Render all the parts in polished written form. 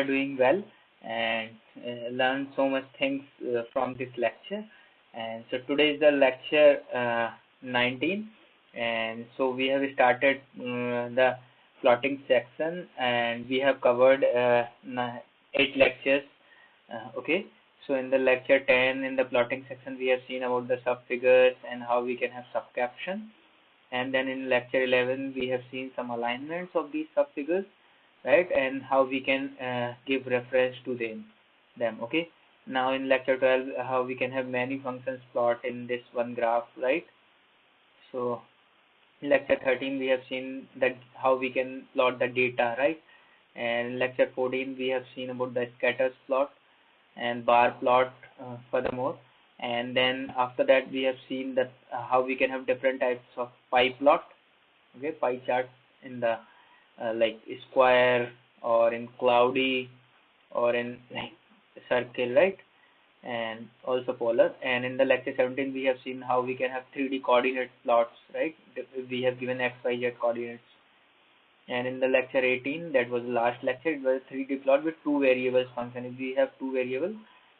are doing well and learn so much things from this lecture. And so today is the lecture 19, and so we have started the plotting section, and we have covered 8 lectures. Okay, so in the lecture 10, in the plotting section, we have seen about the subfigures and how we can have subcaption. And then in lecture 11, we have seen some alignments of these subfigures, right? And how we can give reference to them. Okay. Now in lecture 12, how we can have many functions plot in this one graph, right? So in lecture 13, we have seen that how we can plot the data, right? And in lecture 14, we have seen about the scatters plot and bar plot furthermore. And then after that, we have seen that how we can have different types of pie plot, okay, pie chart in the like square or in cloudy or in like circle, right? And also polar. And in the lecture 17, we have seen how we can have 3D coordinate plots, right? We have given x, y, z coordinates. And in the lecture 18, that was the last lecture, it was a 3D plot with two variables function. If we have two variables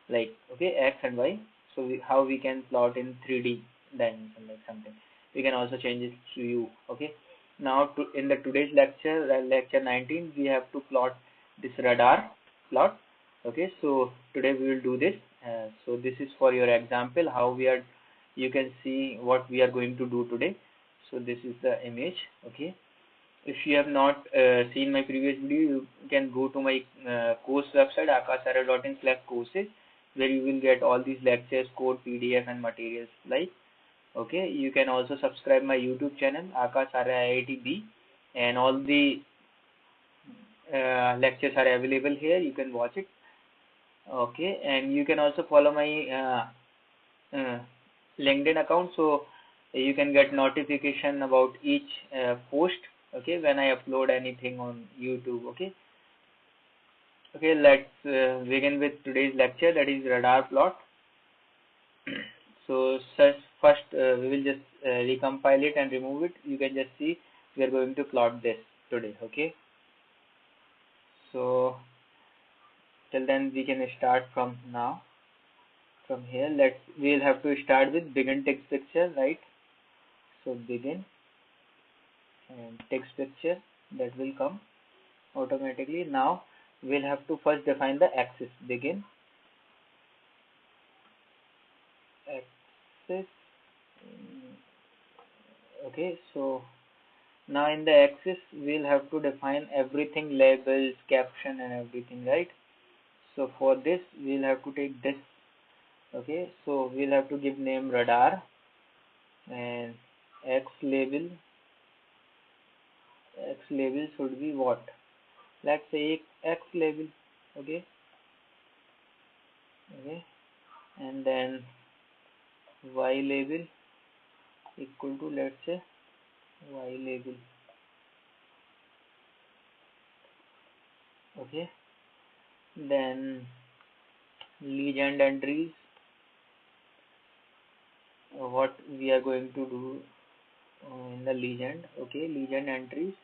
like okay x and y, so how we can plot in 3D dimension, like something. We can also change it to u. Okay. Now in the today's lecture, lecture 19, we have to plot this radar plot. Okay, so today we will do this. So this is for your example how we are. You can see what we are going to do today. So this is the image. Okay. If you have not seen my previous video, you can go to my course website akasharya.in/courses, where you will get all these lectures, code, PDF, and materials like. Okay, you can also subscribe my YouTube channel Akash Arya IIT B, and all the lectures are available here. You can watch it. Okay, and you can also follow my LinkedIn account, so you can get notification about each post. Okay, when I upload anything on YouTube. Okay. Okay, let's begin with today's lecture, that is radar plot. So first we will just recompile it and remove it. You can just see we are going to plot this today. Okay, so till then we can start from now. From here, we'll have to start with begin text picture, right? So begin and text picture, that will come automatically. Now we'll have to first define the axis. Begin axis. Okay, so now in the axis we'll have to define everything, labels, caption, and everything, right? So for this we'll have to take this. Okay, so we'll have to give name radar, and x label should be what? Let's say x label. Okay, and then y label equal to, let's say, y label. Okay, then legend entries, what we are going to do in the legend. Okay, legend entries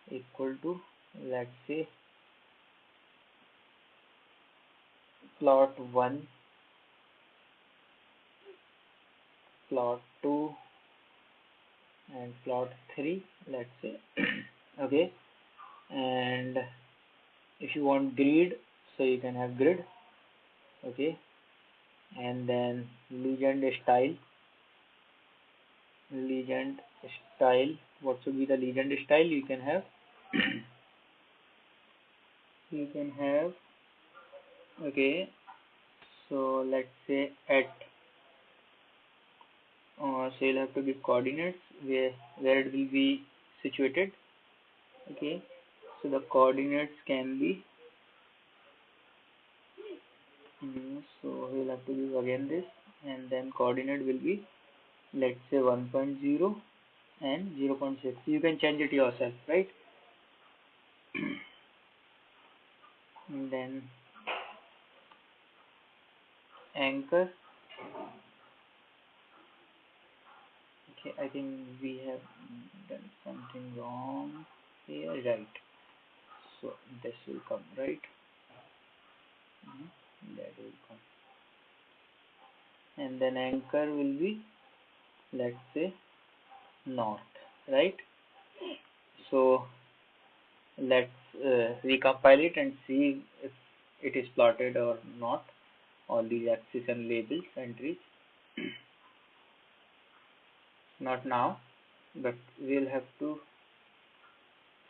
equal to, let's say, plot 1, plot 2, and plot 3, let's say. Okay, and if you want grid, so you can have grid. Okay, and then legend style, what should be the legend style? You can have okay, so let's say at so you'll have to give coordinates where it will be situated. Okay, so the coordinates can be so we'll have to give again this, and then coordinate will be, let's say, 1.0 and 0.6. You can change it yourself, right? And then anchor. Okay, I think we have done something wrong here, right? So this will come, right? That will come, and then anchor will be, let's say, north, right? So let's recompile it and see if it is plotted or not, all these axes and labels entries. Not now, but we'll have to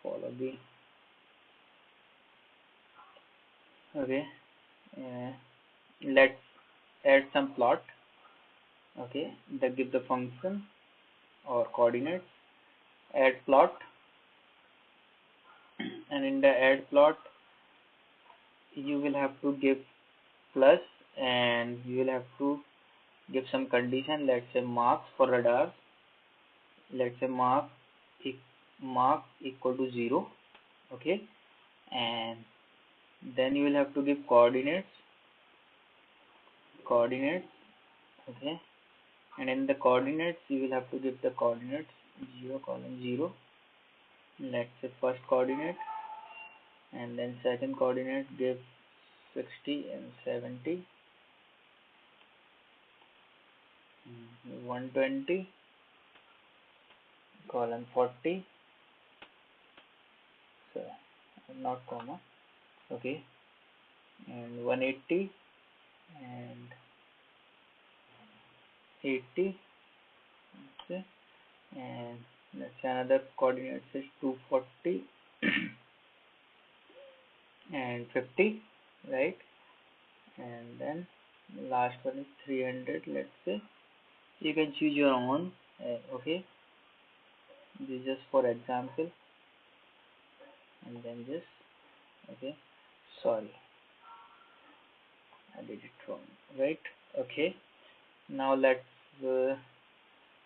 follow the, okay. uh, let's add some plot. Okay, that give the function or coordinates, add plot, and in the add plot you will have to give plus, and you will have to give some condition, let's say marks for radar, let's say mark equal to 0. Okay, and then you will have to give coordinates. Okay, and in the coordinates you will have to give the coordinates 0 colon 0, let's say first coordinate, and then second coordinate give 60 and 70, 120 colon 40, so not comma, okay, and 180 and 80, okay, and let's say another coordinate is 240 and 50, right? And then last one is 300, let's say. You can choose your own, okay, this is just for example, and then just, okay, sorry, I did it wrong, right? Okay, now let's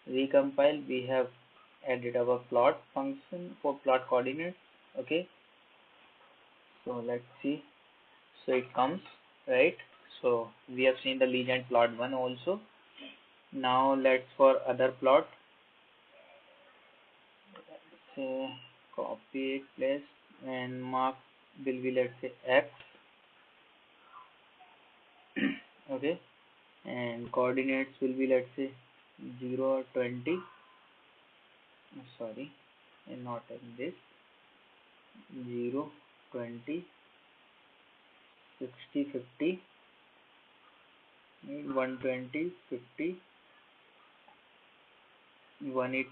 recompile. We have added our plot function for plot coordinates. Okay, so let's see. So it comes, right? So we have seen the legend plot 1 also. Now let's for other plot, say copy it, place, and mark will be, let's say, x. Okay, and coordinates will be, let's say, 0 or 20, sorry, and not in this, 0, 20, 60, 50, 120, 50, 180,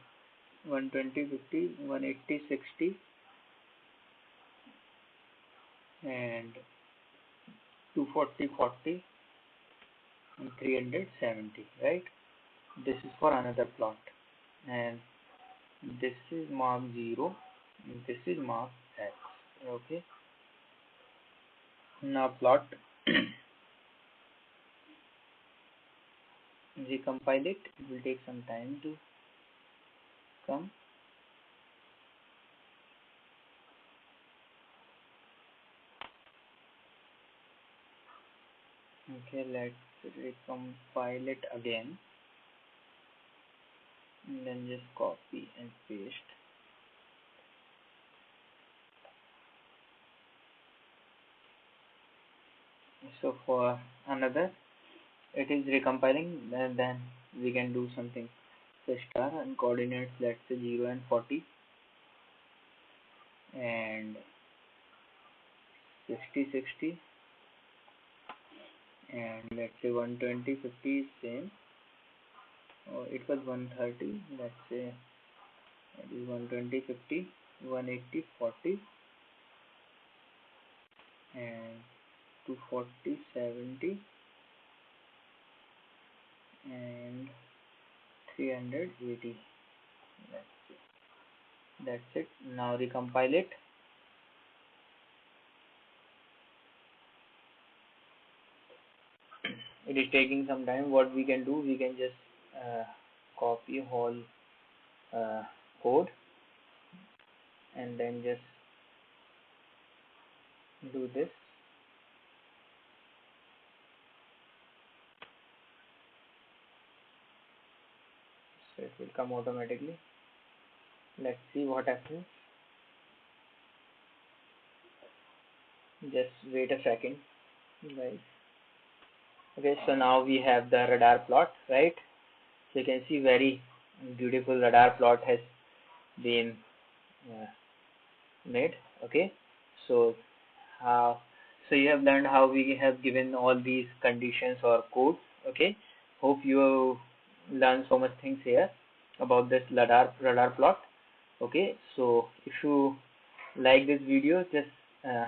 120, 50, 180, 60, and 240, 40, and 370, right? This is for another plot, and this is mark 0, and this is mark x. Okay, now plot, recompile it. It will take some time to come. Okay, let's recompile it again, and then just copy and paste. So for another, it is recompiling, and then we can do something. So star and coordinates, let's say 0 and 40, and 60, 60, and let's say 120, 50 is same. Oh, it was 130, let's say it is 120, 50, 180, 40, and 240, 70, and 380. That's it. Now recompile it. It is taking some time. What we can do, we can just copy whole code, and then just do this. So it will come automatically. Let's see what happens. Just wait a second, guys. Okay, so now we have the radar plot, right? So you can see very beautiful radar plot has been uh, made. Okay, so how so you have learned how we have given all these conditions or code. Okay, hope you learned so much things here about this radar plot. Okay, so if you like this video, just uh,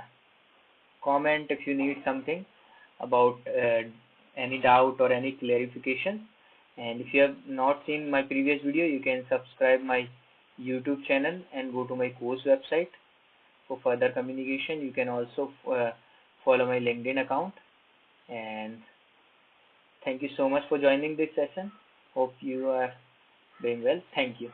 comment if you need something about any doubt or any clarification. And if you have not seen my previous video, you can subscribe my YouTube channel and go to my course website for further communication. You can also follow my LinkedIn account. And thank you so much for joining this session. Hope you are doing well. Thank you.